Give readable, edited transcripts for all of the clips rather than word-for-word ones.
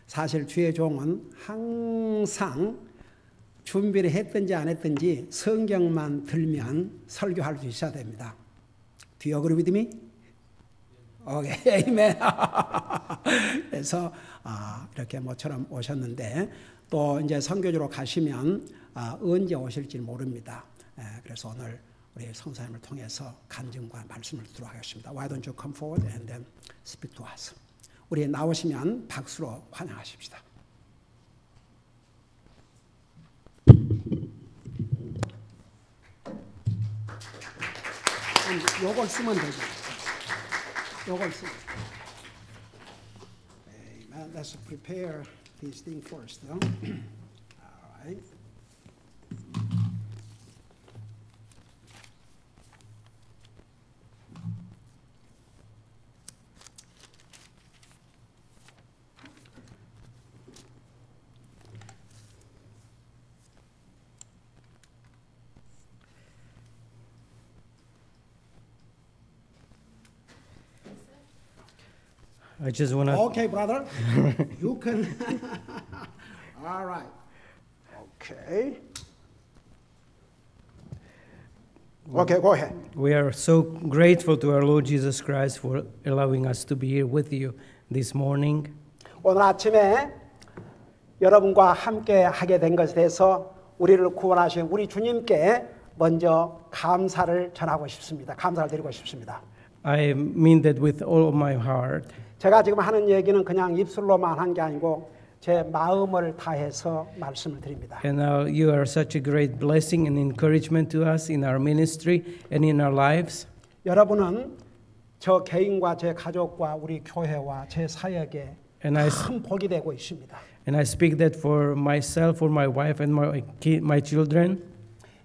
사실 주의 종은 항상 준비를 했든지 안 했든지 성경만 들면 설교할 수 있어야 됩니다. Do you agree with me? 오케이, 아멘. 그래서 이렇게 모처럼 오셨는데 또 이제 선교지로 가시면 언제 오실지 모릅니다. 그래서 오늘 우리 성사님을 통해서 간증과 말씀을 듣도록 하겠습니다. Why don't you come forward and then speak to us? 우리 나오시면 박수로 환영하십시다. 요걸 쓰면 되죠. 요걸 쓰면. Amen. Let's prepare this thing first. All right. I just want to. Okay, brother. You can. All right. Okay. Okay, go ahead. We are so grateful to our Lord Jesus Christ for allowing us to be here with you this morning. 오늘 아침에 여러분과 함께 하게 된 것에 대해서 우리를 구원하신 우리 주님께 먼저 감사를 전하고 싶습니다. 감사를 드리고 싶습니다. I mean that with all of my heart. 제가 지금 하는 얘기는 그냥 입술로만 한 게 아니고 제 마음을 다해서 말씀을 드립니다. And you are such a great blessing and encouragement to us in our ministry and in our lives. 여러분은 저 개인과 제 가족과 우리 교회와 제 사역에 큰 복이 되고 있습니다. And I speak that for myself, for my wife and my children.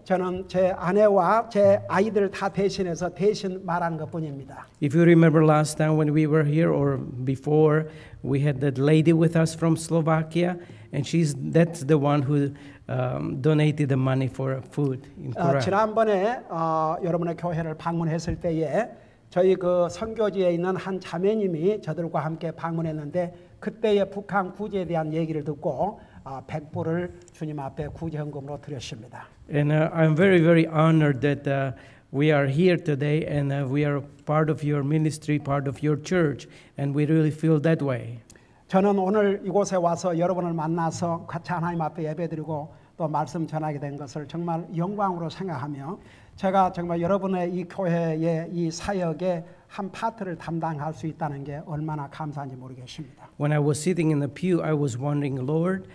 저는 제 아내와 제 아이들 다 대신해서 대신 말하는 것뿐입니다. If you remember last time when we were here or before, we had that lady with us from Slovakia, and that's the one who donated the money for food in Korea. 지난번에 여러분의 교회를 방문했을 때에 저희 그 선교지에 있는 한 자매님이 저들과 함께 방문했는데 그때의 북한 구제에 대한 얘기를 듣고 100불을 주님 앞에 구제헌금으로 드렸습니다. And I'm very, very honored that we are here today and we are part of your ministry, part of your church, and we really feel that way. 저는 오늘 이곳에 와서 여러분을 만나서 같이 하나님 앞에 예배드리고 또 말씀 전하게 된 것을 정말 영광으로 생각하며 제가 정말 여러분의 이 교회의 이 사역의 한 파트를 담당할 수 있다는 게 얼마나 감사한지 모르겠습니다. When I was sitting in the pew, I was wondering, Lord,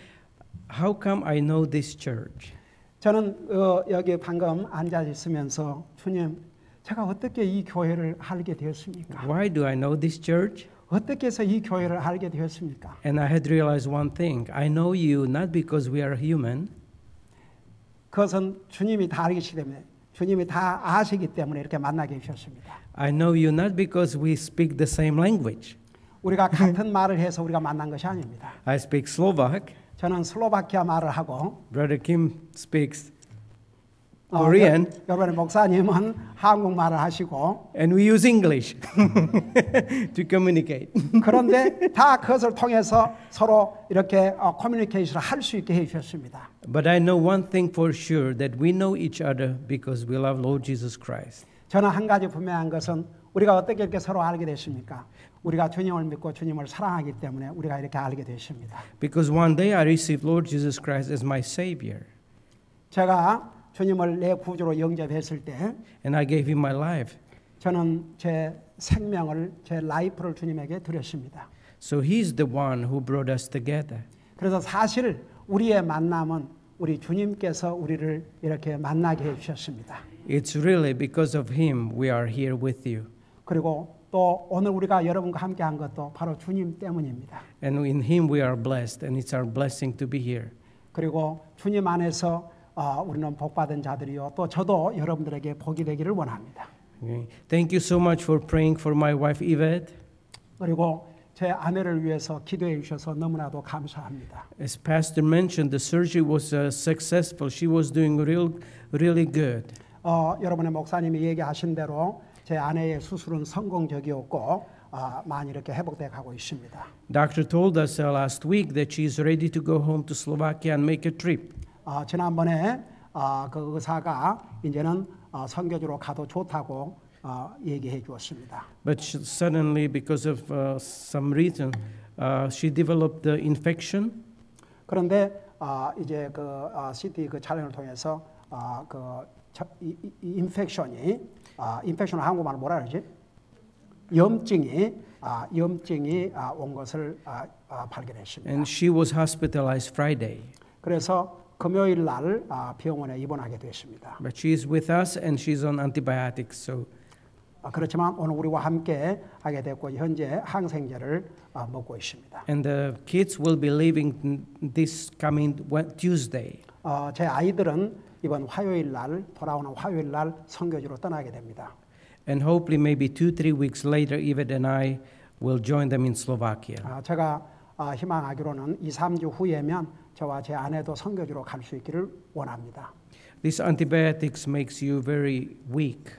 how come I know this church? 저는 여기 방금 앉아 있으면서 주님, 제가 어떻게 이 교회를 알게 되었습니까? Why do I know this church? 어떻게 해서 이 교회를 알게 되었습니까? And I had realized one thing. I know you not because we are human. 그것은 주님이 다 알기 때문에 주님이 다 아시기 때문에 이렇게 만나게 해주셨습니다. I know you not because we speak the same language. 우리가 같은 말을 해서 우리가 만난 것이 아닙니다. I speak Slovak. 저는 슬로바키아 말을 하고 Brother Kim speaks Korean. 여러분의 목사님은 한국말을 하시고 And we use English to communicate. 그런데 다 그것을 통해서 서로 이렇게 커뮤니케이션을 할 수 있게 해주셨습니다. But I know one thing for sure that we know each other because we love Lord Jesus Christ. 저는 한 가지 분명한 것은 우리가 어떻게 이렇게 서로 알게 됐습니까? 우리가 주님을 믿고 주님을 사랑하기 때문에 우리가 이렇게 알게 됐습니다. Because one day I received Lord Jesus Christ as my Savior. 제가 주님을 내 구주로 영접했을 때 And I gave Him my life. 저는 제 생명을, 제 라이프를 주님에게 드렸습니다. So He's the one who brought us together. 그래서 사실 우리의 만남은 우리 주님께서 우리를 이렇게 만나게 해주셨습니다. It's really because of Him we are here with you. 그리고 또 오늘 우리가 여러분과 함께한 것도 바로 주님 때문입니다. And in Him we are blessed, and it's our blessing to be here. 그리고 주님 안에서 우리는 복받은 자들이요. 또 저도 여러분들에게 복이 되기를 원합니다. Okay. Thank you so much for praying for my wife Yvette. 그리고 제 아내를 위해서 기도해 주셔서 너무나도 감사합니다. As Pastor mentioned, the surgery was successful. She was doing really good. 여러분의 목사님이 얘기하신 대로 제 아내의 수술은 성공적이었고 많이 이렇게 회복돼 가고 있습니다. Doctor told us last week that she is ready to go home to Slovakia and make a trip. 지난번에 그 의사가 이제는 선교지로 가도 좋다고 얘기해 주었습니다. But suddenly, because of some reason, she developed the infection. 그런데 이제 그 CT 그 촬영을 통해서 이 인펙션을 한국말로 뭐라 그러지? 염증이 온 것을 발견했습니다. And she was hospitalized Friday. 그래서 금요일 날 병원에 입원하게 됐습니다. But she is with us and she's on antibiotics. So 그렇지만 오늘 우리와 함께 하게 됐고 현재 항생제를 먹고 있습니다. and the kids will be leaving this coming Tuesday. 제 아이들은 이번 화요일 날 돌아오는 화요일 날 선교지로 떠나게 됩니다. And hopefully maybe 2-3 weeks later, Yvette and I will join them in Slovakia. 제가 희망하기로는 2-3주 후에면 저와 제 아내도 선교지로 갈 수 있기를 원합니다. This antibiotics makes you very weak.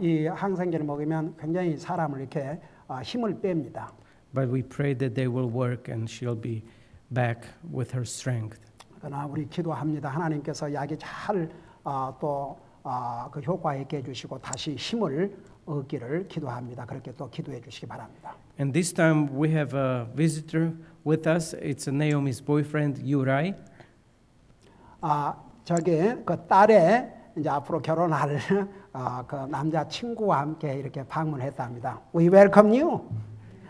이 항생제를 먹으면 굉장히 사람을 이렇게 힘을 뺍니다. But we pray that they will work and she'll be back with her strength. 그러나 우리 기도합니다. 하나님께서 약이 잘 그 효과 있게 해주시고 다시 힘을 얻기를 기도합니다. 그렇게 또 기도해 주시기 바랍니다. And this time we have a visitor with us. It's Naomi's boyfriend, Uri. 저기 그 딸의 이제 앞으로 결혼할 그 남자 친구와 함께 이렇게 방문했답니다. We welcome you.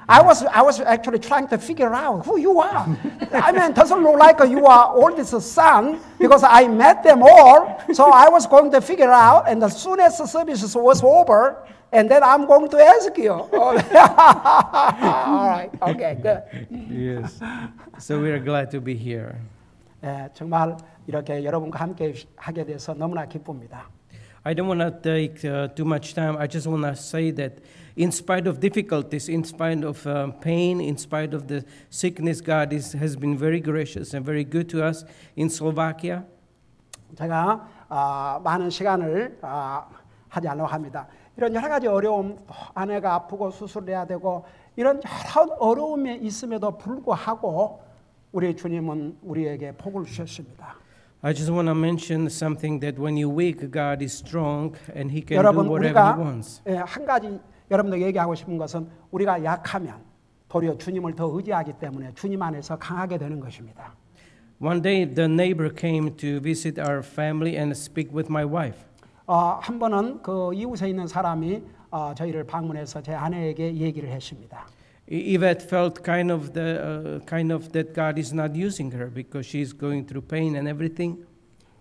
I was actually trying to figure out who you are. I mean, doesn't look like you are oldest son because I met them all. So I was going to figure out, and as soon as the service was over, and then I'm going to ask you. All right, okay, good. Yes. So we are glad to be here. 정말 이렇게 여러분과 함께 하게 돼서 너무나 기쁩니다. I don't want to take too much time. I just want to say that in spite of difficulties, in spite of pain, in spite of the sickness, God has been very gracious and very good to us in Slovakia. 제가 많은 시간을 하지 않으려고 합니다. 이런 여러 가지 어려움, 아내가 아프고 수술을 해야 되고 이런 여러 어려움이 있음에도 불구하고 우리 주님은 우리에게 복을 주셨습니다. I just want to mention something that when you're weak, God is strong and He can do 여러분 whatever 우리가 He wants. 한 가지 여러분들 얘기하고 싶은 것은 우리가 약하면 도리어 주님을 더 의지하기 때문에 주님 안에서 강하게 되는 것입니다. One day, the neighbor came to visit our family and speak with my wife. 한 번은 그 이웃에 있는 사람이 저희를 방문해서 제 아내에게 얘기를 했습니다. Yvette felt kind of that God is not using her because she's going through pain and everything.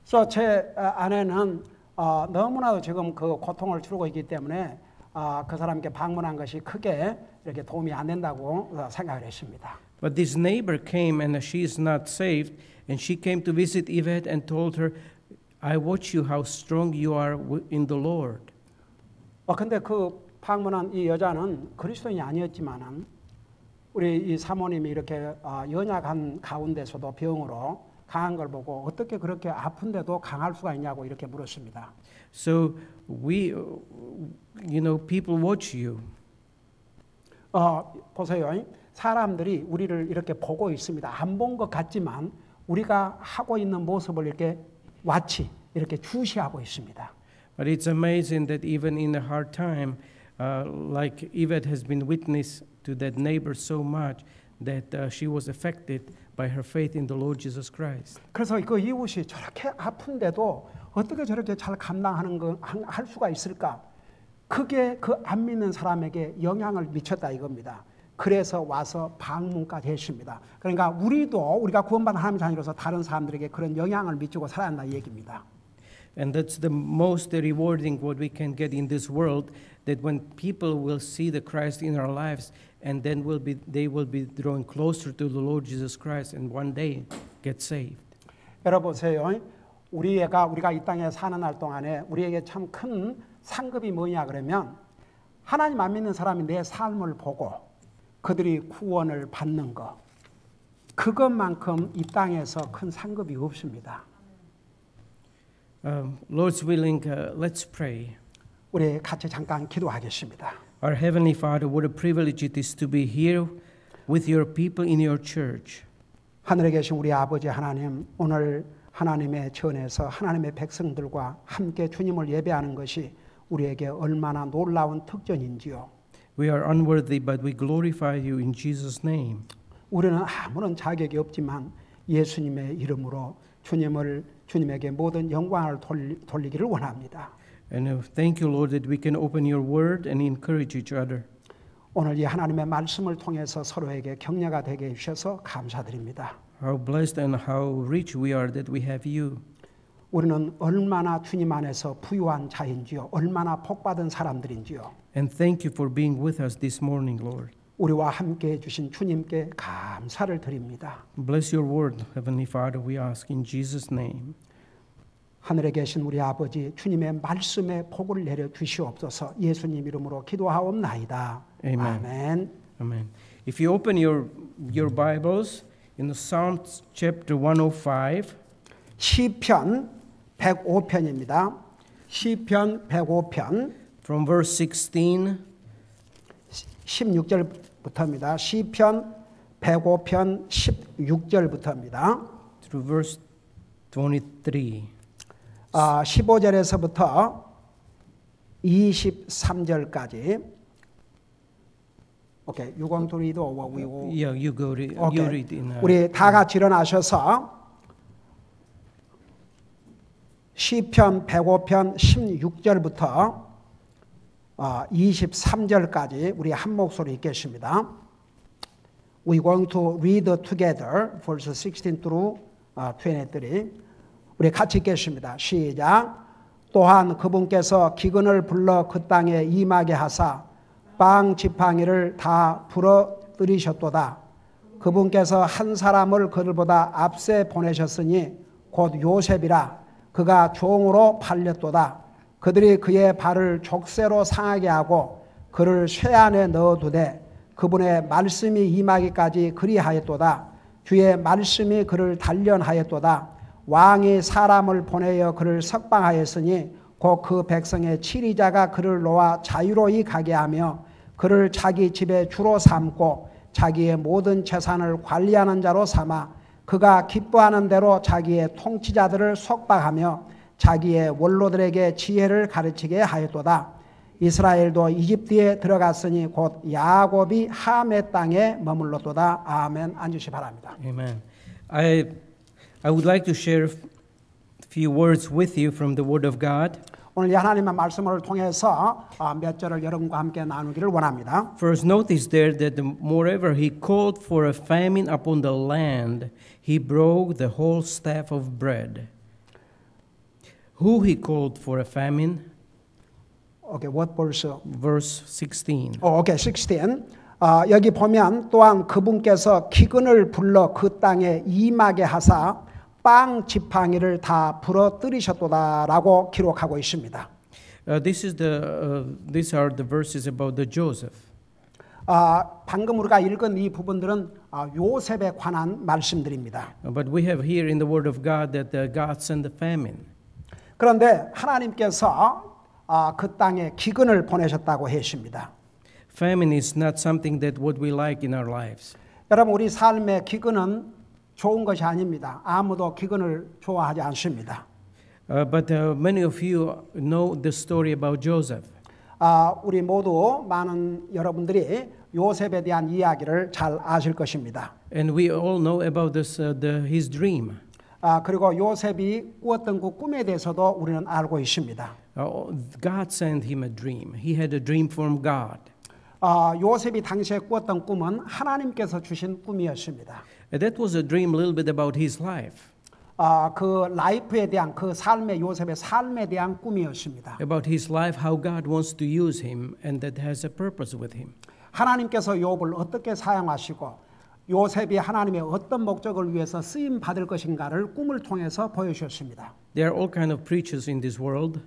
그래서 제 아내는 너무나도 지금 그 고통을 치르고 있기 때문에 그 사람께 방문한 것이 크게 이렇게 도움이 안 된다고 생각을 했습니다. But this neighbor came and she is not saved and she came to visit Yvette and told her, I watch you how strong you are in the Lord. 근데 그 방문한 이 여자는 그리스도인이 아니었지만은 우리 이 사모님이 이렇게 연약한 가운데서도 병으로 강한 걸 보고 어떻게 그렇게 아픈데도 강할 수가 있냐고 이렇게 물었습니다. So we, people watch you. 보세요. 사람들이 우리를 이렇게 보고 있습니다. 안 본 것 같지만 우리가 하고 있는 모습을 이렇게 이렇게 주시하고 있습니다. But it's amazing that even in a hard time, like Yvette has been witness to that neighbor so much that she was affected by her faith in the Lord Jesus Christ. 그래서 그 이웃이 저렇게 아픈데도 어떻게 저렇게 잘 감당하는 거 할 수가 있을까? 그게 그 안 믿는 사람에게 영향을 미쳤다 이겁니다. 그래서 와서 방문까지 했습니다. 그러니까 우리가 구원받은 하나님의 자녀로서 다른 사람들에게 그런 영향을 미치고 살아야 한다 이 얘기입니다. And that's the most rewarding what we can get in this world, that when people will see the Christ in our lives, and then they will be drawing closer to the Lord Jesus Christ, and one day get saved. 여러분 보세요. 우리가 이 땅에 사는 날 동안에 우리에게 참 큰 상급이 뭐냐 그러면 하나님 안 믿는 사람이 내 삶을 보고 그들이 구원을 받는 것, 그것만큼 이 땅에서 큰 상급이 없습니다. Lord's willing, let's pray. 우리 같이 잠깐 기도하겠습니다. Our Heavenly Father, what a privilege it is to be here with your people in your church. 하늘에 계신 우리 아버지 하나님, 오늘 하나님의 전에서 하나님의 백성들과 함께 주님을 예배하는 것이 우리에게 얼마나 놀라운 특전인지요. We are unworthy, but we glorify you in Jesus' name. 우리는 아무런 자격이 없지만 예수님의 이름으로 주님에게 모든 영광을 돌리기를 원합니다. And thank you, Lord, that we can open your word and encourage each other. 오늘 이 하나님의 말씀을 통해서 서로에게 격려가 되게 해주셔서 감사드립니다. How blessed and how rich we are that we have you. 우리는 얼마나 주님 안에서 부유한 자인지요, 얼마나 복받은 사람들인지요. And thank you for being with us this morning, Lord. 우리와 함께 해주신 주님께 감사를 드립니다. Bless your word, Heavenly Father, we ask in Jesus' name. 하늘에 계신 우리 아버지, 주님의 말씀에 복을 내려 주시옵소서. 예수님 이름으로 기도하옵나이다. Amen. 아멘. Amen. If you open your Bibles in the Psalms chapter 105, 시편 105편입니다. 시편 105편 from verse 16 16절부터입니다. 시편 105편 16절부터입니다. through verse 23. 15절에서부터 23절까지. 오케이, you going to read or we will? Yeah, you go read. 오케이. You read in. 우리 다 같이 일어나셔서 시편 105편 16절부터 23절까지 우리 한 목소리 읽겠습니다. We going to read together verse 16 through 23. 우리 같이 읽겠습니다. 시작. 또한 그분께서 기근을 불러 그 땅에 임하게 하사 빵 지팡이를 다 부러뜨리셨도다. 그분께서 한 사람을 그들보다 앞세 보내셨으니 곧 요셉이라. 그가 종으로 팔렸도다. 그들이 그의 발을 족쇄로 상하게 하고 그를 쇠 안에 넣어두되 그분의 말씀이 임하기까지 그리하였도다. 주의 말씀이 그를 단련하였도다. 왕이 사람을 보내어 그를 석방하였으니 곧 그 백성의 치리자가 그를 놓아 자유로이 가게 하며 그를 자기 집의 주로 삼고 자기의 모든 재산을 관리하는 자로 삼아 그가 기뻐하는 대로 자기의 통치자들을 속박하며 자기의 원로들에게 지혜를 가르치게 하였도다. 이스라엘도 이집트에 들어갔으니 곧 야곱이 함의 땅에 머물렀도다. 아멘. 앉으시 바랍니다. Amen. I would like to share a few words with you from the Word of God. 오늘 이 하나님의 말씀을 통해서 몇 절을 여러분과 함께 나누기를 원합니다. First, notice there that moreover he called for a famine upon the land, he broke the whole staff of bread. Who he called for a famine? Okay, what verse? Verse 16. Okay, 16. 여기 보면 또한 그분께서 기근을 불러 그 땅에 임하게 하사 빵 지팡이를 다 부러뜨리셨도다라고 기록하고 있습니다. These are the verses about the Joseph. 방금 우리가 읽은 이 부분들은 요셉에 관한 말씀들입니다. But we have here in the Word of God that God sent the famine. 그런데 하나님께서 그 땅에 기근을 보내셨다고 하십니다. Famine is not something that what we like in our lives. 여러분 우리 삶의 기근은 좋은 것이 아닙니다. 아무도 기근을 좋아하지 않습니다. But many of you know the story about Joseph. 우리 모두 많은 여러분들이 요셉에 대한 이야기를 잘 아실 것입니다. And we all know about his dream. 그리고 요셉이 꾸었던 그 꿈에 대해서도 우리는 알고 있습니다. God sent him a dream. He had a dream from God. 요셉이 당시에 꾸었던 꿈은 하나님께서 주신 꿈이었습니다. That was a dream a little bit about his life. 그 라이프에 대한 그 삶의 요셉의 삶에 대한 꿈이었습니다. About his life, how God wants to use him, and that has a purpose with him. 하나님께서 욥을 어떻게 사용하시고 요셉이 하나님의 어떤 목적을 위해서 쓰임 받을 것인가를 꿈을 통해서 보여주셨습니다. There are all kind of preachers in this world.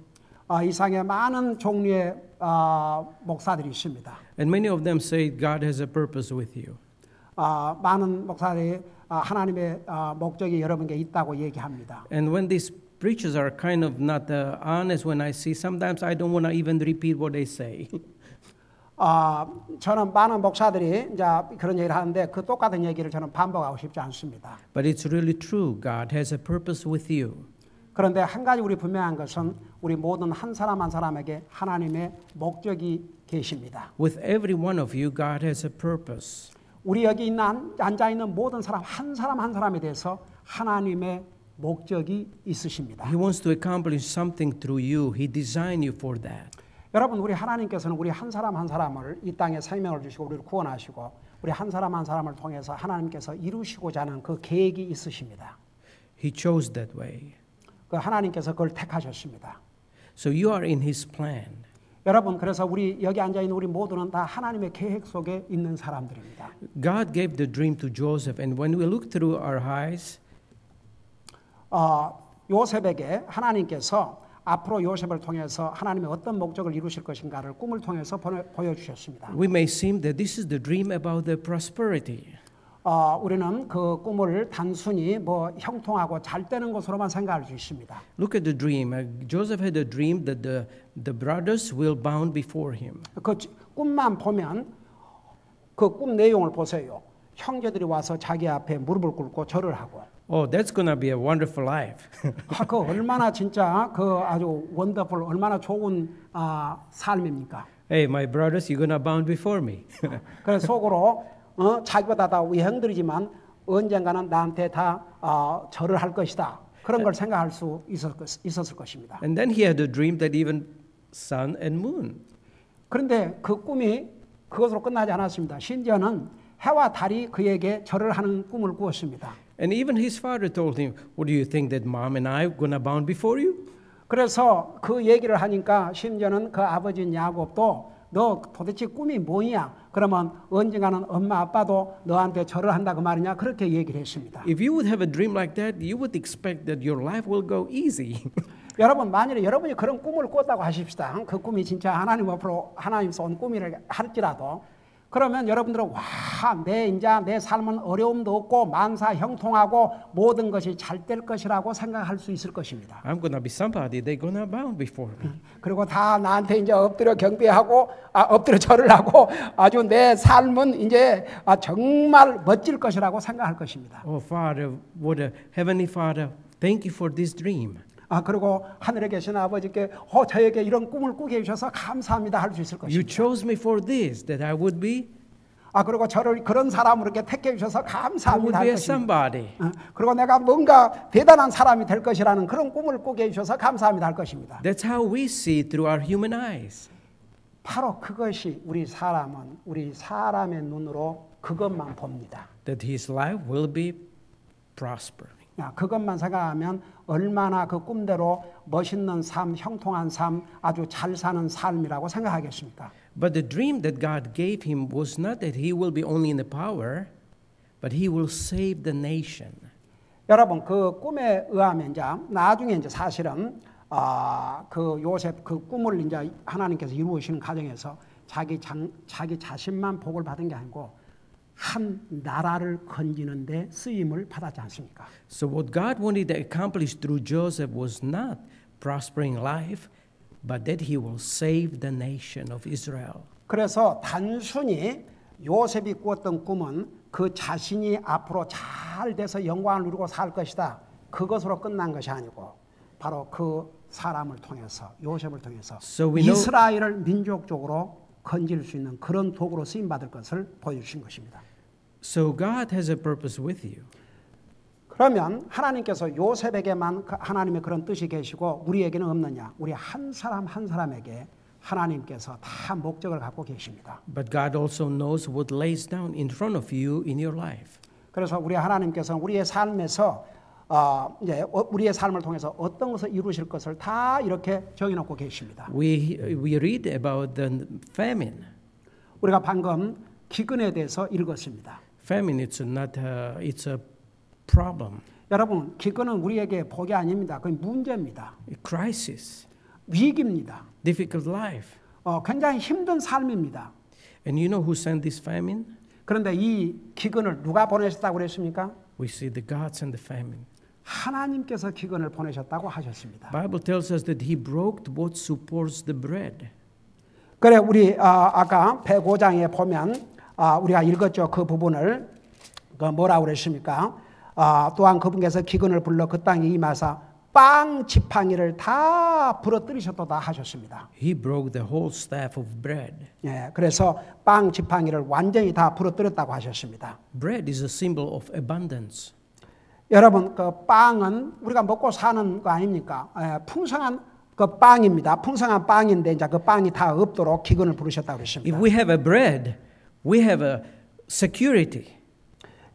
이 상에 많은 종류의 목사들이 있습니다. And many of them say God has a purpose with you. 많은 목사들이 하나님의 목적이 여러분께 있다고 얘기합니다. And when these preachers are kind of not honest, when I see, sometimes I don't want to even repeat what they say. 저는 많은 목사들이 이제 그런 얘기를 하는데 그 똑같은 얘기를 저는 반복하고 싶지 않습니다. But it's really true. God has a purpose with you. 그런데 한 가지 우리 분명한 것은 우리 모든 한 사람 한 사람에게 하나님의 목적이 계십니다. With every one of you, God has a purpose. 우리 여기 있는 앉아 있는 모든 사람 한 사람에 대해서 하나님의 목적이 있으십니다. He wants to accomplish something through you. He designed you for that. 여러분, 우리 하나님께서는 우리 한 사람 한 사람을 이 땅에 생명을 주시고 우리를 구원하시고 우리 한 사람 한 사람을 통해서 하나님께서 이루시고자 하는 그 계획이 있으십니다. He chose that way. 그 하나님께서 그걸 택하셨습니다. So you are in His plan. 여러분, 그래서 우리 여기 앉아 있는 우리 모두는 다 하나님의 계획 속에 있는 사람들입니다. God gave the dream to Joseph, and when we look through our eyes, 요셉에게 하나님께서 앞으로 요셉을 통해서 하나님의 어떤 목적을 이루실 것인가를 꿈을 통해서 보여주셨습니다. we may seem that this is the dream about the prosperity. 우리는 그 꿈을 단순히 뭐 형통하고 잘 되는 것으로만 생각할 수 있습니다. Look at the dream. Joseph had a dream that the brothers will bow before him. 그 꿈만 보면 그 꿈 내용을 보세요. 형제들이 와서 자기 앞에 무릎을 꿇고 절을 하고. Oh, that's gonna be a wonderful life. 그 얼마나 진짜 그 아주 원더풀 얼마나 좋은 삶입니까? Hey, my brothers, you're gonna bow before me. 그래서 속으로 자기보다 다 우리 형들이지만 언젠가는 나한테 다 절을 할 것이다. 그런 걸 생각할 수 있었을 것입니다. And then he had a dream that even sun and moon. 그런데 그 꿈이 그것으로 끝나지 않았습니다. 심지어는 해와 달이 그에게 절을 하는 꿈을 꾸었습니다. And even his father told him, "What do you think that mom and I are gonna bow before you?" 그래서 그 얘기를 하니까 심지어는 그 아버지인 야곱도 너 도대체 꿈이 뭐냐? 그러면 언젠가는 엄마 아빠도 너한테 절을 한다 그 말이냐? 그렇게 얘기를 했습니다. If you would have a dream like that, you would expect that your life will go easy. 여러분, 만일에 여러분이 그런 꿈을 꿨다고 하십시다. 그 꿈이 진짜 하나님 앞으로 하나님께서 온 꿈이라 할지라도 그러면 여러분들은 내 삶은 어려움도 없고 만사 형통하고 모든 것이 잘 될 것이라고 생각할 수 있을 것입니다. I'm gonna be somebody. They're gonna bow before me. 그리고 다 나한테 이제 엎드려 경배하고 엎드려 절을 하고 아주 내 삶은 이제 정말 멋질 것이라고 생각할 것입니다. Oh, Father, what a heavenly Father, thank you for this dream. 그리고 하늘에 계신 아버지께 저에게 이런 꿈을 꾸게 해주셔서 감사합니다 할 수 있을 You 것입니다. chose me for this, that I would be, 그리고 저를 그런 사람으로 이렇게 택해 주셔서 I would 감사합니다 be 할 a 것입니다. somebody. 그리고 내가 뭔가 대단한 사람이 될 것이라는 그런 꿈을 꾸게 해주셔서 감사합니다 할 것입니다. That's how we see it through our human eyes. 바로 그것이 우리 사람의 눈으로 그것만 봅니다. That his life will be prospering. 그것만 생각하면 얼마나 그 꿈대로 멋있는 삶, 형통한 삶, 아주 잘 사는 삶이라고 생각하겠습니까? But the dream that God gave him was not that he will be only in the power, but he will save the nation. 여러분, 그 꿈에 의하면 이제 나중에 이제 사실은 그 요셉 그 꿈을 이제 하나님께서 이루시는 과정에서 자기 자신만 복을 받은 게 아니고 한 나라를 건지는데 쓰임을 받았지 않습니까? So what God wanted to accomplish through Joseph was not prospering life, but that he will save the nation of Israel. 그래서 단순히 요셉이 꾸었던 꿈은 그 자신이 앞으로 잘 돼서 영광을 누리고 살 것이다. 그것으로 끝난 것이 아니고 바로 그 사람을 통해서 요셉을 통해서 So we know- 이스라엘을 민족적으로 건질 수 있는 그런 도구로 쓰임 받을 것을 보여주신 것입니다. So God has a purpose with you. 그러면 하나님께서 요셉에게만 하나님의 그런 뜻이 계시고 우리에게는 없느냐? 우리 한 사람 한 사람에게 하나님께서 다 목적을 갖고 계십니다. But God also knows what lays down in front of you in your life. 그래서 우리 하나님께서는 우리의 삶에서 이제 우리의 삶을 통해서 어떤 것을 이루실 것을 다 이렇게 정해놓고 계십니다. We read about the famine. 우리가 방금 기근에 대해서 읽었습니다. Famine, it's a problem, 여러분, 기근은 우리에게 복이 아닙니다. 그건 문제입니다. a crisis, 위기입니다. difficult life. 굉장히 힘든 삶입니다. And you know who sent this famine? 그런데 이 기근을 누가 보내셨다고 그랬습니까? We see the God sent the famine. 하나님께서 기근을 보내셨다고 하셨습니다. Bible tells us that He broke what supports the bread. 그래 우리 아까 105장에 보면 우리가 읽었죠. 그 부분을 뭐라고 그랬습니까? 또한 그분께서 기근을 불러 그 땅에 임하사 빵 지팡이를 다 부러뜨리셨도다 하셨습니다. He broke the whole staff of bread. 예, 그래서 빵 지팡이를 완전히 다 부러뜨렸다고 하셨습니다. Bread is a symbol of abundance. 여러분 그 빵은 우리가 먹고 사는 거 아닙니까? 풍성한 그 빵입니다. 풍성한 빵인데 이제 그 빵이 다 없도록 기근을 부르셨다고 그랬습니다. If we have a bread, we have a security.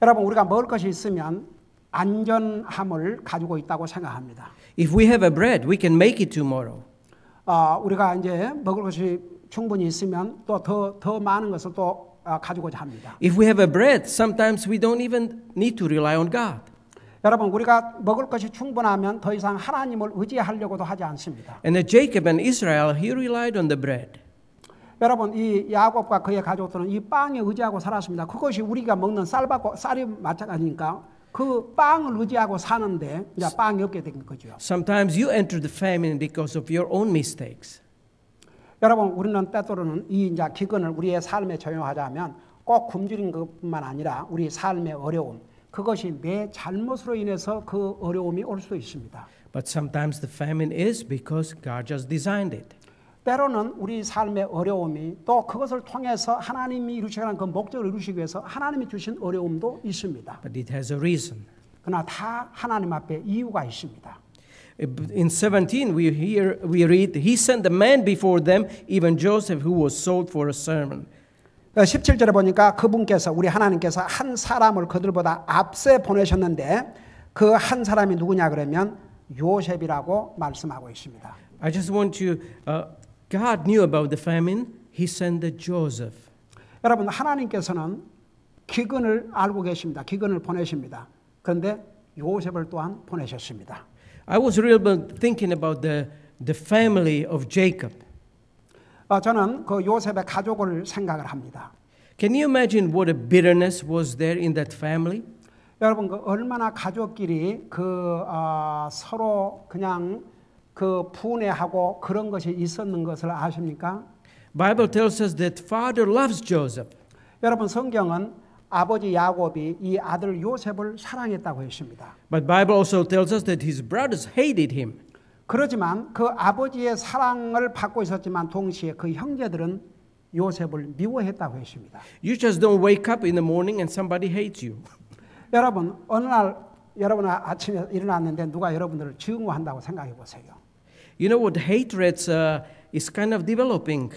여러분 우리가 먹을 것이 있으면 안전함을 가지고 있다고 생각합니다. If we have a bread, we can make it tomorrow. 우리가 이제 먹을 것이 충분히 있으면 또 더 많은 것을 또 가지고자 합니다. If we have a bread, sometimes we don't even need to rely on God. 여러분 우리가 먹을 것이 충분하면 더 이상 하나님을 의지하려고도 하지 않습니다. And Jacob and Israel, he relied on the bread. 여러분 이 야곱과 그의 가족들은 이 빵에 의지하고 살았습니다. 그것이 우리가 먹는 쌀이 마찬가지니까 그 빵을 의지하고 사는데 이제 빵이 없게 된 거죠. Sometimes you enter the famine because of your own mistakes. 여러분 우리는 때때로는 이 이제 기근을 우리의 삶에 적용하자면 꼭 굶주린 것뿐만 아니라 우리 삶의 어려움 그것이 내 잘못으로 인해서 그 어려움이 올 수도 있습니다. But sometimes the famine is because God just designed it. 때로는 우리 삶의 어려움이 또 그것을 통해서 하나님이 이루시려는 그 목적을 이루시기 위해서 하나님이 주신 어려움도 있습니다. But it has a reason. 그러나 다 하나님 앞에 이유가 있습니다. In 17 we read, He sent a man before them, even Joseph who was sold for a servant. 17절에 보니까 그분께서 우리 하나님께서 한 사람을 그들보다 앞서 보내셨는데 그 한 사람이 누구냐 그러면 요셉이라고 말씀하고 있습니다. I just want you, God knew about the famine. He sent the Joseph. 여러분 하나님께서는 기근을 알고 계십니다. 기근을 보내십니다. 그런데 요셉을 또한 보내셨습니다. I was really thinking about the family of Jacob. 저는 그 요셉의 가족을 생각을 합니다. Can you imagine what a bitterness was there in that family? 여러분 그 얼마나 가족끼리 서로 그냥 그 분해하고 그런 것이 있었는 것을 아십니까? Bible tells us that father loves Joseph. 여러분 성경은 아버지 야곱이 이 아들 요셉을 사랑했다고 했습니다. But Bible also tells us that his brothers hated him. 그렇지만 그 아버지의 사랑을 받고 있었지만 동시에 그 형제들은 요셉을 미워했다고 했습니다. You just don't wake up in the morning and somebody hates you. 여러분 어느 날 여러분 아침에 일어났는데 누가 여러분들을 증오한다고 생각해 보세요. You know what hatred is kind of developing.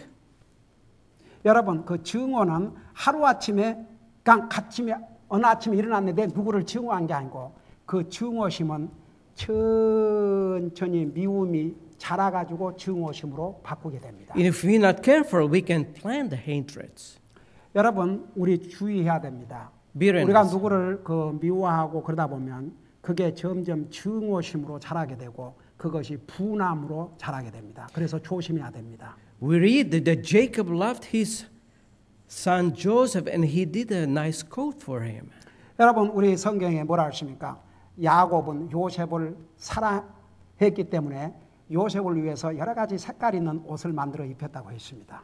여러분 그 증오는 하루아침에 어느 아침에 일어났는데 누구를 증오한 게 아니고 그 증오심은 천천히 미움이 자라가지고 증오심으로 바꾸게 됩니다. And if we're not careful, we can plant the hatreds. 여러분 우리 주의해야 됩니다. Bitterness. 우리가 누구를 미워하고 그러다 보면 그게 점점 증오심으로 자라게 되고 그것이 분함으로 자라게 됩니다. 그래서 조심해야 됩니다. We read that Jacob loved his son Joseph and he did a nice coat for him. 여러분 우리 성경에 뭐라 했습니까? 야곱은 요셉을 사랑했기 때문에 요셉을 위해서 여러 가지 색깔 있는 옷을 만들어 입혔다고 했습니다.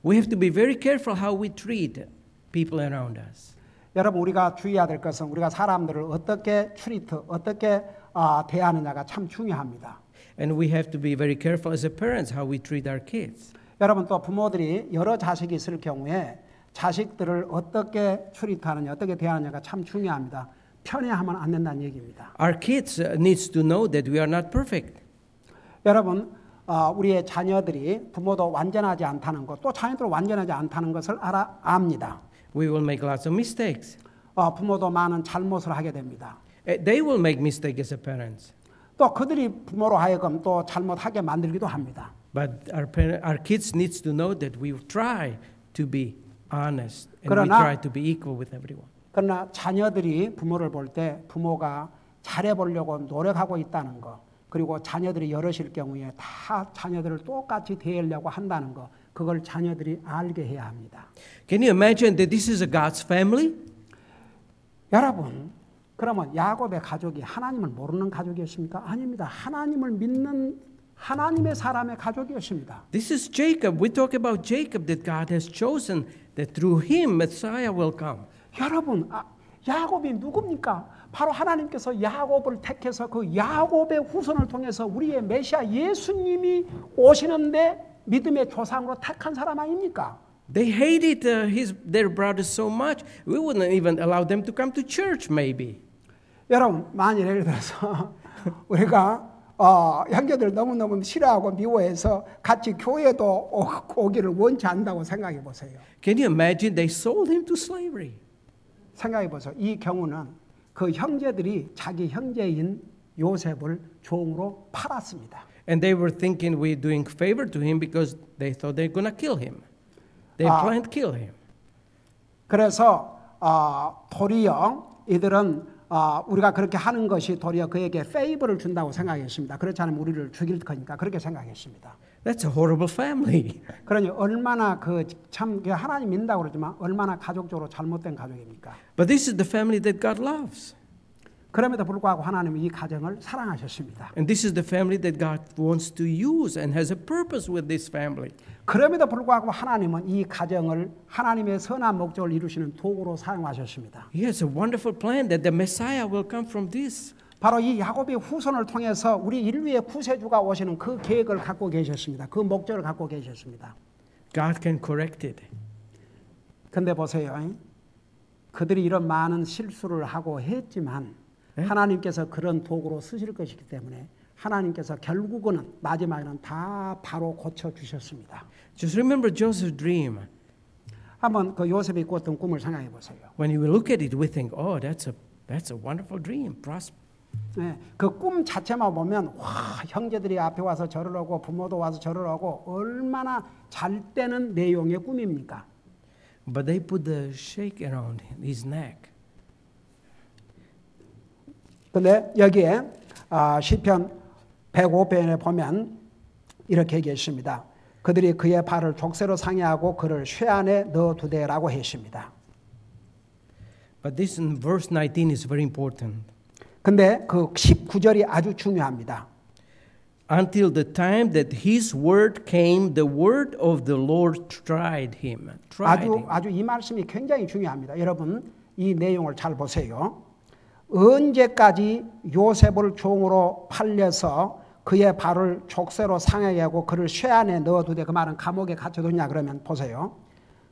We have to be very careful how we treat people around us. 여러분 우리가 주의해야 될 것은 우리가 사람들을 어떻게 어떻게 대하느냐가 참 중요합니다. And we have to be very careful as parents how we treat our kids. 여러분 또 부모들이 여러 자식이 있을 경우에 자식들을 어떻게 트리트하느냐 어떻게 대하느냐가 참 중요합니다. 편애하면 안 된다는 얘기입니다. Our kids needs to know that we are not perfect. 여러분 우리의 자녀들이 부모도 완전하지 않다는 것, 또 자녀도 완전하지 않다는 것을 압니다. We will make lots of mistakes. 부모도 많은 잘못을 하게 됩니다. They will make mistakes as parents. 또 그들이 부모로 하여금 또 잘못하게 만들기도 합니다. But our kids needs to know that we try to be honest and we try to be equal with everyone. 그러나 자녀들이 부모를 볼 때 부모가 잘해보려고 노력하고 있다는 거, 그리고 자녀들이 여럿일 경우에 다 자녀들을 똑같이 대하려고 한다는 거, 그걸 자녀들이 알게 해야 합니다. Can you imagine that this is a God's family? 여러분, 그러면 야곱의 가족이 하나님을 모르는 가족이었습니까? 아닙니다. 하나님을 믿는 하나님의 사람의 가족이었습니다. This is Jacob. We talk about Jacob that God has chosen that through him Messiah will come. 여러분, 야곱이 누굽니까? 바로 하나님께서 야곱을 택해서 그 야곱의 후손을 통해서 우리의 메시아 예수님이 오시는데 믿음의 조상으로 택한 사람 아닙니까? They hated their brothers so much, we wouldn't even allow them to come to church maybe. 여러분, 만일 예를 들어서 우리가 형제들 너무너무 싫어하고 미워해서 같이 교회도 오기를 원치 않는다고 생각해 보세요. Can you imagine they sold him to slavery? 생각해 보세요. 이 경우는 그 형제들이 자기 형제인 요셉을 종으로 팔았습니다. And they were thinking we're doing favor to him because they thought they're going to kill him. They planned to kill him. 그래서 도리어 이들은 우리가 그렇게 하는 것이 도리어 그에게 페이버를 준다고 생각했습니다. 그렇지 않으면 우리를 죽일 거니까 그렇게 생각했습니다. That's a horrible family. 그러니 얼마나 참 하나님 믿는다고 그러지만 얼마나 가족적으로 잘못된 가족입니까? But this is the family that God loves. 그럼에도 불구하고 하나님은 이 가정을 사랑하셨습니다. And this is the family that God wants to use and has a purpose with this family. 그럼에도 불구하고 하나님은 이 가정을 하나님의 선한 목적을 이루시는 도구로 사용하셨습니다. He has a wonderful plan that the Messiah will come from this. 바로 이 야곱의 후손을 통해서 우리 인류의 구세주가 오시는 그 계획을 갖고 계셨습니다. 그 목적을 갖고 계셨습니다. God can correct it. 근데 보세요. 그들이 이런 많은 실수를 하고 했지만 하나님께서 그런 도구로 쓰실 것이기 때문에 하나님께서 결국은 마지막에는 다 바로 고쳐주셨습니다. Just remember Joseph's dream. 한번 그 요셉이 꿨던 꿈을 생각해 보세요. When you look at it, we think, oh, that's a wonderful dream. 네, 그 꿈 자체만 보면 와, 형제들이 앞에 와서 절을 하고 부모도 와서 절을 하고 얼마나 잘 되는 내용의 꿈입니까? But they put the shake around his neck. 근데 여기에 시편 105편에 보면 이렇게 얘기했습니다. 그들이 그의 발을 족쇄로 상해하고 그를 쇠안에 넣어두되라고 했습니다. But this in verse 19 is very important. 근데 그 19절이 아주 중요합니다. Until the time that his word came, the word of the Lord tried him. 아주 이 말씀이 굉장히 중요합니다. 여러분 이 내용을 잘 보세요. 언제까지 요셉을 종으로 팔려서 그의 발을 족쇄로 상하게 하고 그를 쇠안에 넣어두되 그 말은 감옥에 갇혀두냐 그러면 보세요.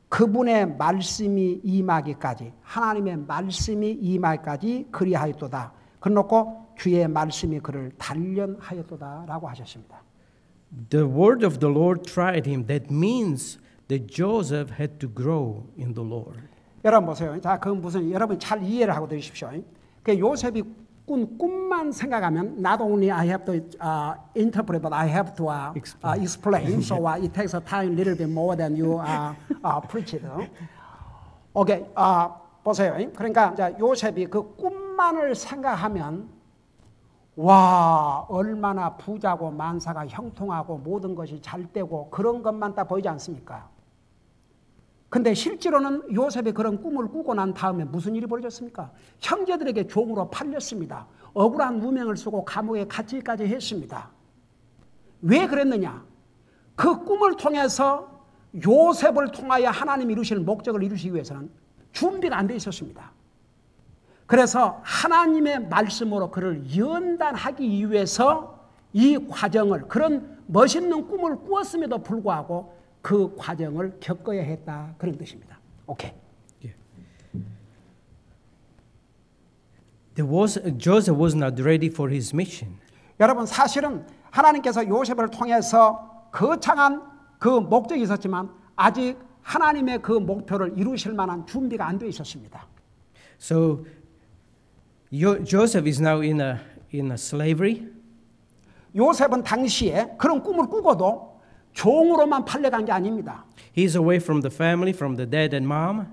그분의 말씀이 임하기까지 하나님의 말씀이 임하기까지 그리하였도다. 그래놓고 주의 말씀이 그를 단련하였도다라고 하셨습니다. The word of the Lord tried him. That means that Joseph had to grow in the Lord. 여러분 보세요. 자, 그건 무슨 여러분 잘 이해를 하고 들으십시오. 그 요셉이 꾼 꿈만 생각하면 not only I have to interpret, but I have to explain. So it takes a time a little bit more than you preach it. 오케이, 보세요. 그러니까 이제 요셉이 그 꿈만을 생각하면 와 얼마나 부자고 만사가 형통하고 모든 것이 잘 되고 그런 것만 딱 보이지 않습니까? 근데 실제로는 요셉이 그런 꿈을 꾸고 난 다음에 무슨 일이 벌어졌습니까? 형제들에게 종으로 팔렸습니다. 억울한 누명을 쓰고 감옥에 갇히기까지 했습니다. 왜 그랬느냐? 그 꿈을 통해서 요셉을 통하여 하나님이 이루실 목적을 이루시기 위해서는 준비가 안 돼 있었습니다. 그래서 하나님의 말씀으로 그를 연단하기 위해서 이 과정을 그런 멋있는 꿈을 꾸었음에도 불구하고 그 과정을 겪어야 했다 그런 뜻입니다. 오케이. Joseph was not ready for his mission. 여러분 사실은 하나님께서 요셉을 통해서 거창한 그 목적이 있었지만 아직 하나님의 그 목표를 이루실 만한 준비가 안 돼 있었습니다. So Joseph is now in a slavery. 요셉은 당시에 그런 꿈을 꾸고도 종으로만 팔려간 게 아닙니다. He's away from the family, from the dad and mom.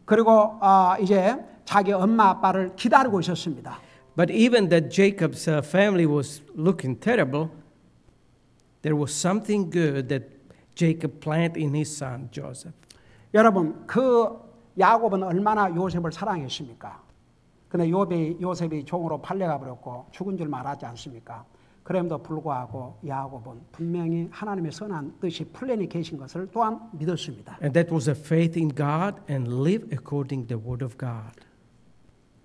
그리고 이제 자기 엄마 아빠를 기다리고 있었습니다. But even that Jacob's family was looking terrible, there was something good that Jacob planted in his son Joseph. 여러분 그 야곱은 얼마나 요셉을 사랑했습니까? 근데 요셉이 종으로 팔려가 버렸고 죽은 줄 말하지 않습니까? 그럼에도 불구하고 야곱은 분명히 하나님의 선한 뜻이 플랜이 계신 것을 또한 믿었습니다. And that was a faith in God and live according to the word of God.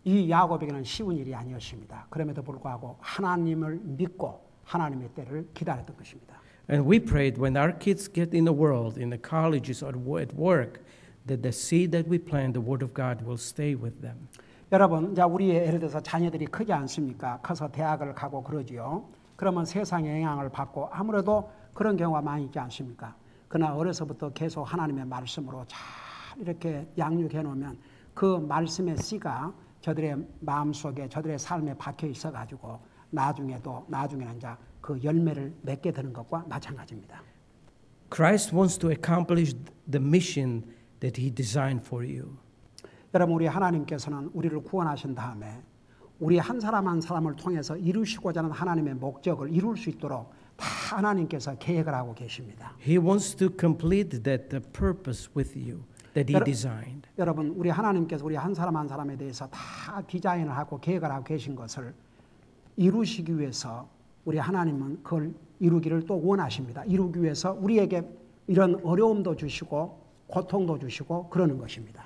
이 야곱에게는 쉬운 일이 아니었습니다. 그럼에도 불구하고 하나님을 믿고 하나님의 때를 기다렸던 것입니다. And we prayed when our kids get in the world, in the colleges or at work, that the seed that we plant, the word of God, will stay with them. 여러분, 이제 우리의 예를 들어서 자녀들이 크지 않습니까? 커서 대학을 가고 그러지요. 그러면 세상의 영향을 받고 아무래도 그런 경우가 많이 있지 않습니까? 그러나 어려서부터 계속 하나님의 말씀으로 잘 이렇게 양육해 놓으면 그 말씀의 씨가 저들의 마음속에 저들의 삶에 박혀 있어 가지고 나중에는 이제 그 열매를 맺게 되는 것과 마찬가지입니다. Christ wants to accomplish the mission that he designed for you. 여러분, 우리 하나님께서는 우리를 구원하신 다음에 우리 한 사람 한 사람을 통해서 이루시고자 하는 하나님의 목적을 이룰 수 있도록 다 하나님께서 계획을 하고 계십니다. He wants to complete that the purpose with you that he designed. 여러분, 우리 하나님께서 우리 한 사람 한 사람에 대해서 다 디자인을 하고 계획을 하고 계신 것을 이루시기 위해서 우리 하나님은 그걸 이루기를 또 원하십니다. 이루기 위해서 우리에게 이런 어려움도 주시고 고통도 주시고 그러는 것입니다.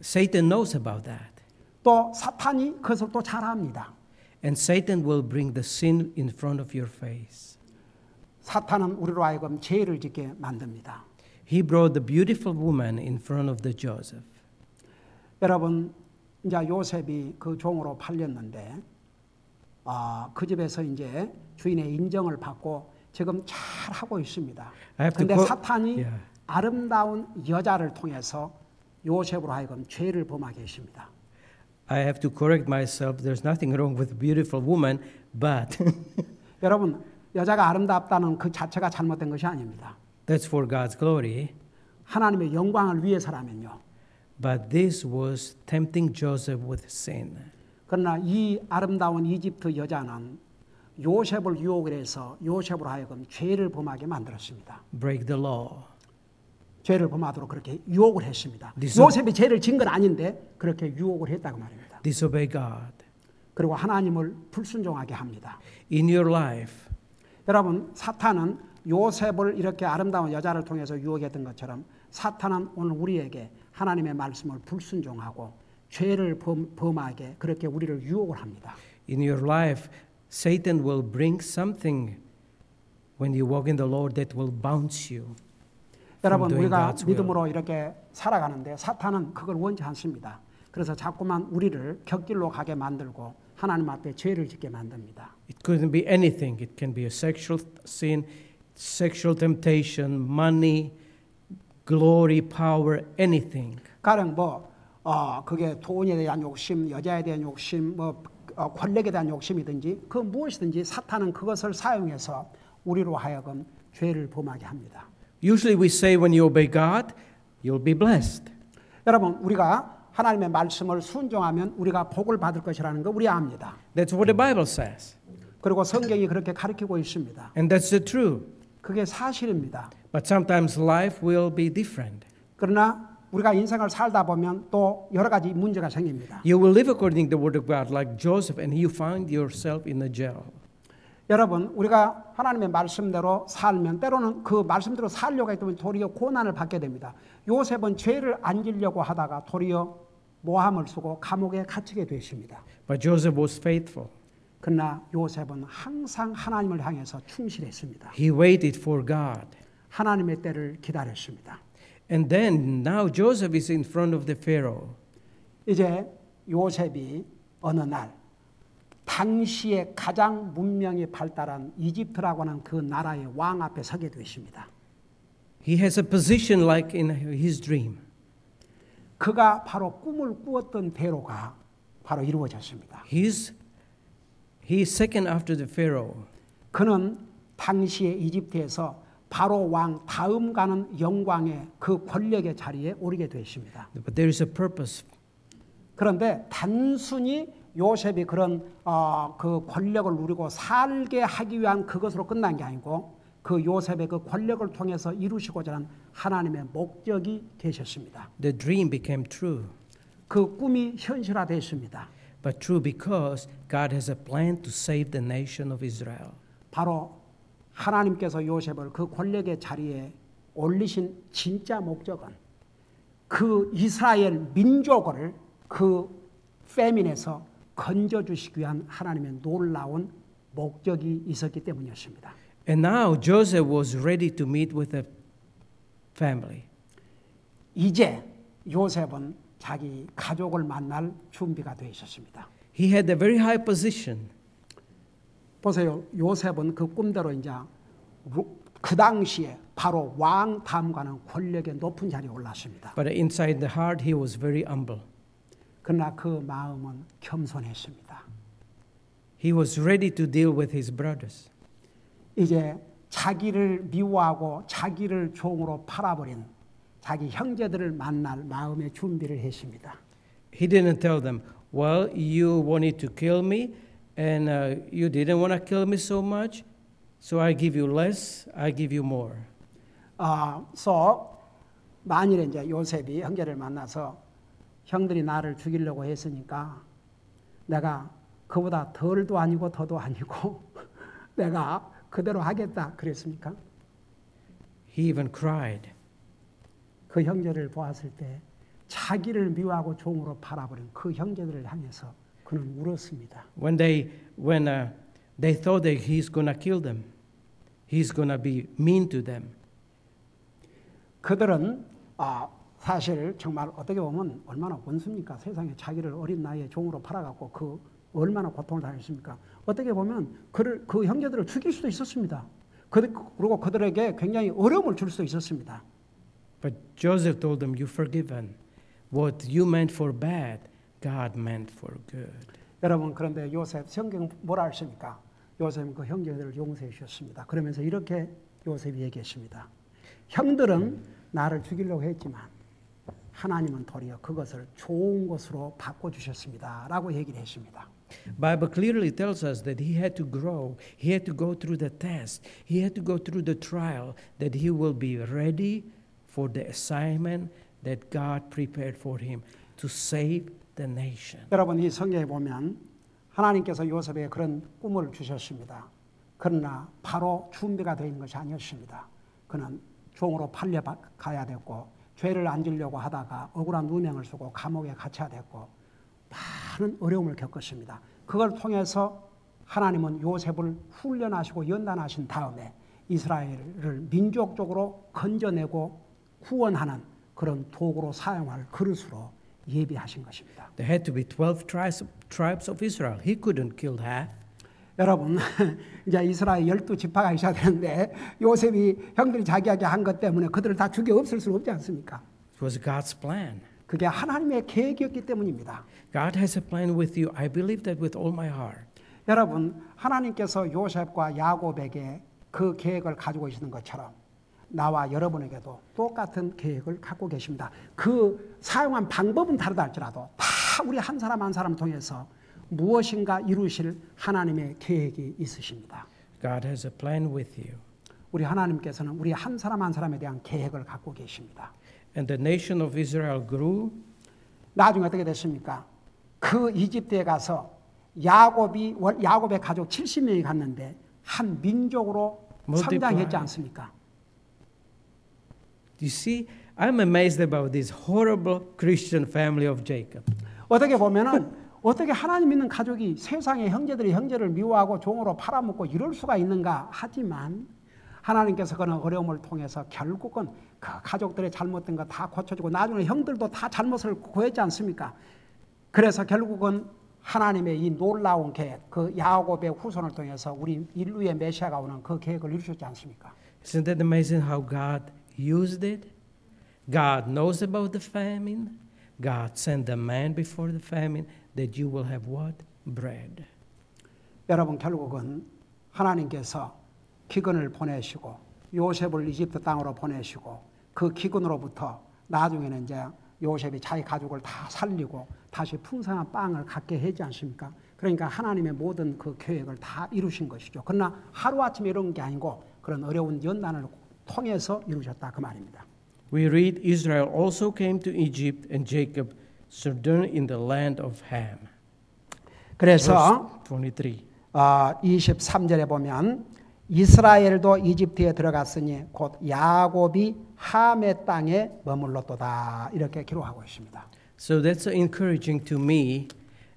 Satan knows about that. 또 사탄이 그것을 또 잘 압니다. And Satan will bring the sin in front of your face. 사탄은 우리로 하여금 죄를 짓게 만듭니다. He brought the beautiful woman in front of the Joseph. 여러분, 이제 요셉이 그 종으로 팔렸는데 그 집에서 이제 주인의 인정을 받고 지금 잘 하고 있습니다. 그런데 사탄이 아름다운 여자를 통해서 요셉으로 하여금 죄를 범하게 했습니다. I have to correct myself. There's nothing wrong with a beautiful woman, but 여러분, 여자가 아름답다는 그 자체가 잘못된 것이 아닙니다. that's for God's glory. 하나님의 영광을 위해서라면요. But this was tempting Joseph with sin. 그러나 이 아름다운 이집트 여자는 요셉을 유혹을 해서 요셉으로 하여금 죄를 범하게 만들었습니다. Break the law. 죄를 범하도록 그렇게 유혹을 했습니다. 요셉이 죄를 진 건 아닌데 그렇게 유혹을 했다고 말입니다. Disobey God. 그리고 하나님을 불순종하게 합니다. In your life, 여러분, 사탄은 요셉을 이렇게 아름다운 여자를 통해서 유혹했던 것처럼 사탄은 오늘 우리에게 하나님의 말씀을 불순종하고 죄를 범하게 그렇게 우리를 유혹을 합니다. in your life, Satan will bring something when you walk in the Lord that will bounce you. 여러분, 우리가 믿음으로 이렇게 살아가는데 사탄은 그걸 원치 않습니다. 그래서 자꾸만 우리를 곁길로 가게 만들고 하나님 앞에 죄를 짓게 만듭니다. It couldn't be anything. It can be a sexual sin, sexual temptation, money, glory, power, anything. 가령 그게 돈에 대한 욕심, 여자에 대한 욕심, 권력에 대한 욕심이든지 그 무엇이든지 사탄은 그것을 사용해서 우리로 하여금 죄를 범하게 합니다. Usually we say when you obey God, you'll be blessed. 여러분, 우리가 하나님의 말씀을 순종하면 우리가 복을 받을 것이라는 거 우리 압니다. That's what the Bible says. 그리고 성경이 그렇게 가르치고 있습니다. And that's the truth. 그게 사실입니다. But sometimes life will be different. 그러나 우리가 인생을 살다 보면 또 여러 가지 문제가 생깁니다. You will live according to the word of God like Joseph and you find yourself in a jail. 여러분, 우리가 하나님의 말씀대로 살면 때로는 그 말씀대로 살려고 했더니 도리어 고난을 받게 됩니다. 요셉은 죄를 안 지려고 하다가 도리어 모함을 쓰고 감옥에 갇히게 되십니다. But Joseph was faithful. 그러나 요셉은 항상 하나님을 향해서 충실했습니다. He waited for God. 하나님의 때를 기다렸습니다. And then now Joseph is in front of the Pharaoh. 이제 요셉이 어느 날 당시에 가장 문명이 발달한 이집트라고 하는 그 나라의 왕 앞에 서게 되십니다. He has a position like in his dream. 그가 바로 꿈을 꾸었던 대로가 바로 이루어졌습니다. He's second after the Pharaoh. 그는 당시에 이집트에서 바로 왕 다음 가는 영광의 그 권력의 자리에 오르게 되십니다. But there is a purpose. 그런데 단순히 요셉이 그런 그 권력을 누리고 살게 하기 위한 그것으로 끝난 게 아니고 그 요셉의 그 권력을 통해서 이루시고자 하는 하나님의 목적이 되셨습니다. The dream became true. 그 꿈이 현실화됐습니다. but true because God has a plan to save the nation of Israel. 바로 하나님께서 요셉을 그 권력의 자리에 올리신 진짜 목적은 그 이스라엘 민족을 그 패민에서 건져주시기 위한 하나님의 놀라운 목적이 있었기 때문이었습니다. And now Joseph was ready to meet with the family. 이제 요셉은 자기 가족을 만날 준비가 되어 있었습니다. He had a very high position. 보세요. 요셉은 그 꿈대로 이제 그 당시에 바로 왕 다음과는 권력의 높은 자리에 올랐습니다. But inside the heart, he was very humble. 그러나 그 마음은 겸손했습니다. He was ready to deal with his brothers. 이제 자기를 미워하고 자기를 종으로 팔아버린 자기 형제들을 만날 마음의 준비를 했습니다. He didn't tell them, well, you wanted to kill me and you didn't want to kill me so much, so I give you less, I give you more. 만일에 이제 요셉이 형제를 만나서 형들이 나를 죽이려고 했으니까 내가 그보다 덜도 아니고 더도 아니고 내가 그대로 하겠다 그랬습니까? He even cried. 그 형제를 보았을 때 자기를 미워하고 종으로 팔아버린 그 형제들을 향해서 그는 울었습니다. When they thought that he's going to kill them, he's going to be mean to them. 그들은 사실 정말 어떻게 보면 얼마나 원수입니까? 세상에 자기를 어린 나이에 종으로 팔아갖고 그 얼마나 고통을 당했습니까? 어떻게 보면 그 형제들을 죽일 수도 있었습니다. 그리고 그들에게 굉장히 어려움을 줄 수도 있었습니다. But Joseph told them, "You're forgiven. What you meant for bad, God meant for good." 여러분 그런데 요셉 성경 뭐라 했습니까? 요셉은 그 형제들을 용서해 주셨습니다. 그러면서 이렇게 요셉이 얘기했습니다. 형들은 나를 죽이려고 했지만 하나님은 도리어 그것을 좋은 것으로 바꿔주셨습니다. 라고 얘기를 했습니다. Bible clearly tells us that he had to grow, he had to go through the test, he had to go through the trial, that he will be ready for the assignment that God prepared for him to save the nation. 여러분 이 성경에 보면 하나님께서 요셉에게 그런 꿈을 주셨습니다. 그러나 바로 준비가 되어 있는 것이 아니었습니다. 그는 종으로 팔려가야 됐고 죄를 안 지려고 하다가 억울한 누명을 쓰고 감옥에 갇혀야 됐고 많은 어려움을 겪었습니다. 그걸 통해서 하나님은 요셉을 훈련하시고 연단하신 다음에 이스라엘을 민족적으로 건져내고 구원하는 그런 도구로 사용할 그릇으로 예비하신 것입니다. There had to be 12 tribes of Israel. He couldn't kill half. 여러분 이제 이스라엘 12지파가 있어야 되는데 요셉이 형들이 자기에게 한 것 때문에 그들을 다 죽여 없앨 수는 없지 않습니까? It was God's plan. 그게 하나님의 계획이었기 때문입니다. God has a plan with you. I believe that with all my heart. 여러분 하나님께서 요셉과 야곱에게 그 계획을 가지고 계시는 것처럼 나와 여러분에게도 똑같은 계획을 갖고 계십니다. 그 사용한 방법은 다르다 할지라도 다 우리 한 사람 한 사람 통해서 무엇인가 이루실 하나님의 계획이 있으십니다. God has a plan with you. 우리 하나님께서는 우리 한 사람 한 사람에 대한 계획을 갖고 계십니다. And the nation of Israel grew. 나중에 어떻게 됐습니까? 그 이집트에 가서 야곱의 가족 70명이 갔는데 한 민족으로 성장했지 않습니까? You see, I'm amazed about this horrible Christian family of Jacob. 어떻게 보면은 어떻게 하나님 믿는 가족이 세상의 형제들이 형제를 미워하고 종으로 팔아먹고 이럴 수가 있는가 하지만 하나님께서 그런 어려움을 통해서 결국은 그 가족들의 잘못된 거 다 고쳐주고 나중에 형들도 다 잘못을 구했지 않습니까? 그래서 결국은 하나님의 이 놀라운 계획, 그 야곱의 후손을 통해서 우리 인류의 메시아가 오는 그 계획을 이루셨지 않습니까? Isn't that amazing how God used it? God knows about the famine. God sent the man before the famine that you will have what? Bread. 여러분 결국은 하나님께서 기근을 보내시고 요셉을 이집트 땅으로 보내시고 그 기근으로부터 나중에는 이제 요셉이 자기 가족을 다 살리고 다시 풍성한 빵을 갖게 하지 않습니까? 그러니까 하나님의 모든 그 계획을 다 이루신 것이죠. 그러나 하루아침에 이룬 게 아니고 그런 어려운 연단을 통해서 이루셨다 그 말입니다. We read Israel also came to Egypt and Jacob sojourned in the land of Ham. 그래서 23. 23절에 보면 이스라엘도 이집트에 들어갔으니 곧 야곱이 함의 땅에 머물렀도다 이렇게 기록하고 있습니다. So that's encouraging to me,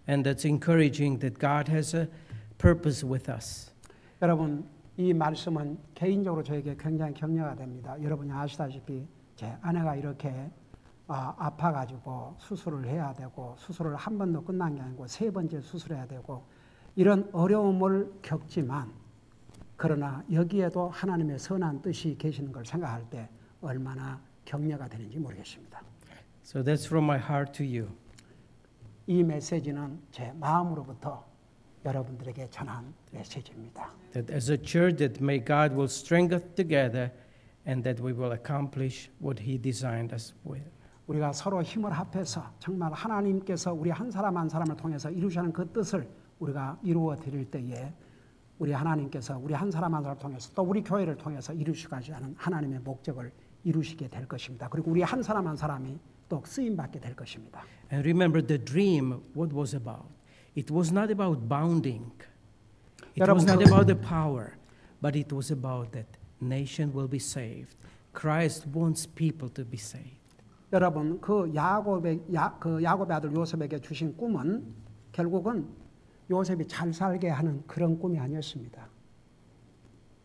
and that's encouraging that God has a purpose with us. 여러분 이 말씀은 개인적으로 저에게 굉장히 격려가 됩니다. 여러분이 아시다시피 제 아내가 이렇게 아파가지고 수술을 해야 되고 수술을 한 번도 끝난 게 아니고 세 번째 수술해야 되고 이런 어려움을 겪지만 그러나 여기에도 하나님의 선한 뜻이 계시는 걸 생각할 때 얼마나 격려가 되는지 모르겠습니다. So that's from my heart to you. 이 메시지는 제 마음으로부터 여러분들에게 전한 메시지입니다. That as a church, that may God will strengthen us together, and that we will accomplish what He designed us with. 우리가 서로 힘을 합해서 정말 하나님께서 우리 한 사람 한 사람을 통해서 이루시는 그 뜻을 우리가 이루어 드릴 때에 우리 하나님께서 우리 한 사람 한 사람을 통해서 또 우리 교회를 통해서 이루시고자 하는 하나님의 목적을 이루시게 될 것입니다. 그리고 우리 한 사람 한 사람이 또 쓰임 받게 될 것입니다. And remember the dream, what was about. It was not about bounding. It was not about the power, but it was about that nation will be saved. Christ wants people to be saved. 여러분 그 야곱의 아들 요셉에게 주신 꿈은 결국은 요셉이 잘 살게 하는 그런 꿈이 아니었습니다.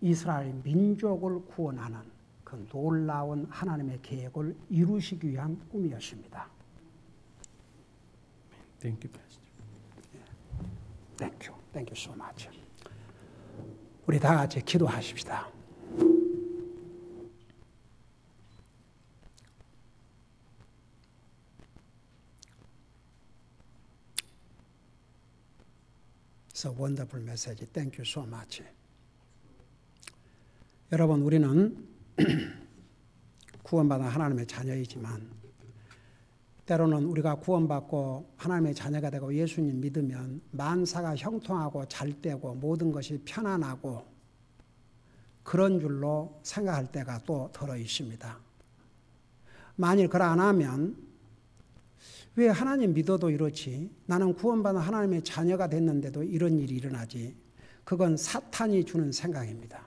이스라엘 민족을 구원하는 그 놀라운 하나님의 계획을 이루시기 위한 꿈이었습니다. Thank you, Pastor. Thank you. Thank you so much. 우리 다 같이 기도하십시다. It's a wonderful message. Thank you so much. 여러분, 우리는 구원받은 하나님의 자녀이지만 때로는 우리가 구원받고 하나님의 자녀가 되고 예수님 믿으면 만사가 형통하고 잘되고 모든 것이 편안하고 그런 줄로 생각할 때가 또 들어 있습니다. 만일 그걸 안 하면 왜 하나님 믿어도 이렇지? 나는 구원받은 하나님의 자녀가 됐는데도 이런 일이 일어나지. 그건 사탄이 주는 생각입니다.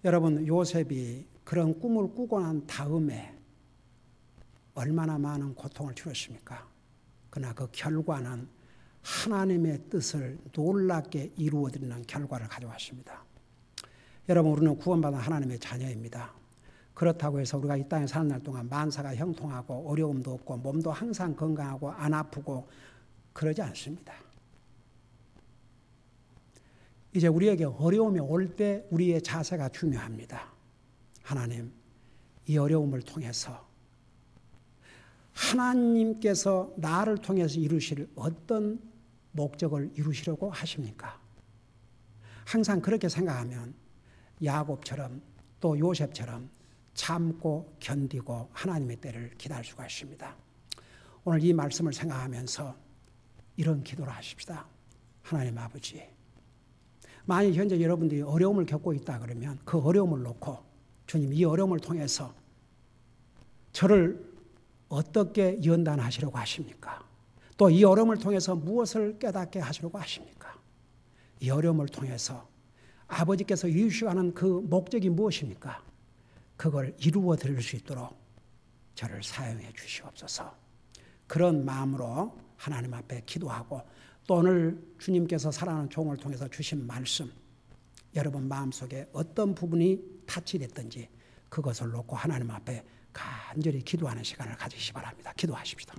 여러분, 요셉이 그런 꿈을 꾸고 난 다음에 얼마나 많은 고통을 치렀습니까? 그러나 그 결과는 하나님의 뜻을 놀랍게 이루어드리는 결과를 가져왔습니다. 여러분, 우리는 구원받은 하나님의 자녀입니다. 그렇다고 해서 우리가 이 땅에 사는 날 동안 만사가 형통하고 어려움도 없고 몸도 항상 건강하고 안 아프고 그러지 않습니다. 이제 우리에게 어려움이 올 때 우리의 자세가 중요합니다. 하나님, 이 어려움을 통해서 하나님께서 나를 통해서 이루실 어떤 목적을 이루시려고 하십니까? 항상 그렇게 생각하면 야곱처럼 또 요셉처럼 참고 견디고 하나님의 때를 기다릴 수가 있습니다. 오늘 이 말씀을 생각하면서 이런 기도를 하십시다. 하나님 아버지, 만약 현재 여러분들이 어려움을 겪고 있다 그러면 그 어려움을 놓고 주님, 이 어려움을 통해서 저를 어떻게 연단하시려고 하십니까? 또 이 어려움을 통해서 무엇을 깨닫게 하시려고 하십니까? 이 어려움을 통해서 아버지께서 이루시고 하는 그 목적이 무엇입니까? 그걸 이루어 드릴 수 있도록 저를 사용해 주시옵소서. 그런 마음으로 하나님 앞에 기도하고 또 오늘 주님께서 사랑하는 종을 통해서 주신 말씀, 여러분 마음속에 어떤 부분이 타치됐든지 그것을 놓고 하나님 앞에 간절히 기도하는 시간을 가지시기 바랍니다. 기도하십시다.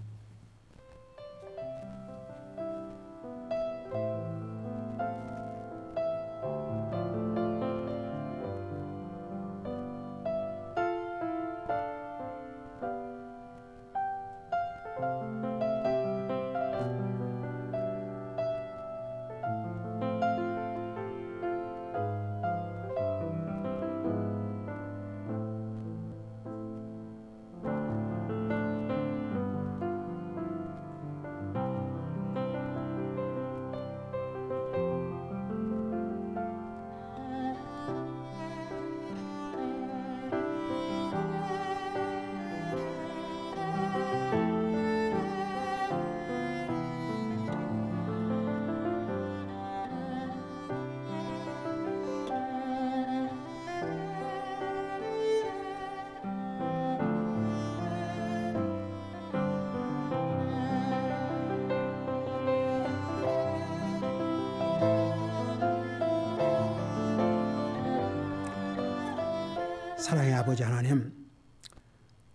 사랑의 아버지 하나님,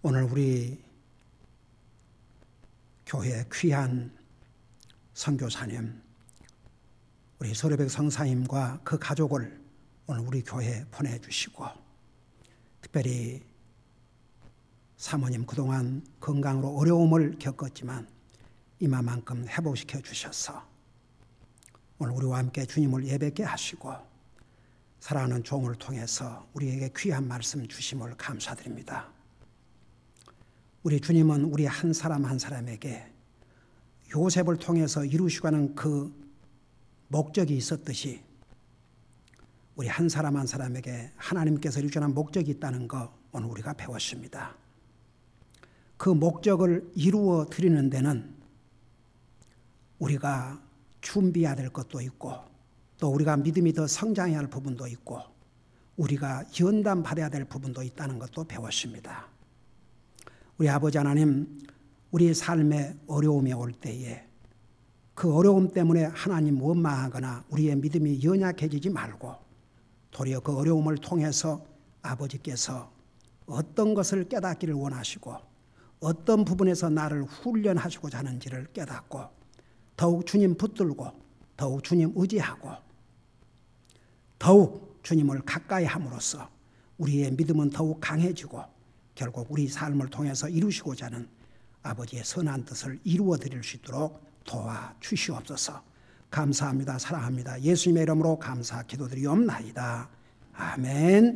오늘 우리 교회 귀한 선교사님, 우리 서르백 성사님과 그 가족을 오늘 우리 교회에 보내주시고, 특별히 사모님 그동안 건강으로 어려움을 겪었지만 이마만큼 회복시켜 주셔서 오늘 우리와 함께 주님을 예배케 하시고 사랑하는 종을 통해서 우리에게 귀한 말씀 주심을 감사드립니다. 우리 주님은 우리 한 사람 한 사람에게 요셉을 통해서 이루시고 하는 그 목적이 있었듯이 우리 한 사람 한 사람에게 하나님께서 이루시는 목적이 있다는 거 오늘 우리가 배웠습니다. 그 목적을 이루어 드리는 데는 우리가 준비해야 될 것도 있고 또 우리가 믿음이 더 성장해야 할 부분도 있고 우리가 연단 받아야 될 부분도 있다는 것도 배웠습니다. 우리 아버지 하나님, 우리 삶에 어려움이 올 때에 그 어려움 때문에 하나님 원망하거나 우리의 믿음이 연약해지지 말고 도리어 그 어려움을 통해서 아버지께서 어떤 것을 깨닫기를 원하시고 어떤 부분에서 나를 훈련하시고자 하는지를 깨닫고 더욱 주님 붙들고 더욱 주님 의지하고 더욱 주님을 가까이 함으로써 우리의 믿음은 더욱 강해지고 결국 우리 삶을 통해서 이루시고자 하는 아버지의 선한 뜻을 이루어 드릴 수 있도록 도와주시옵소서. 감사합니다. 사랑합니다. 예수님의 이름으로 감사 기도드리옵나이다. 아멘.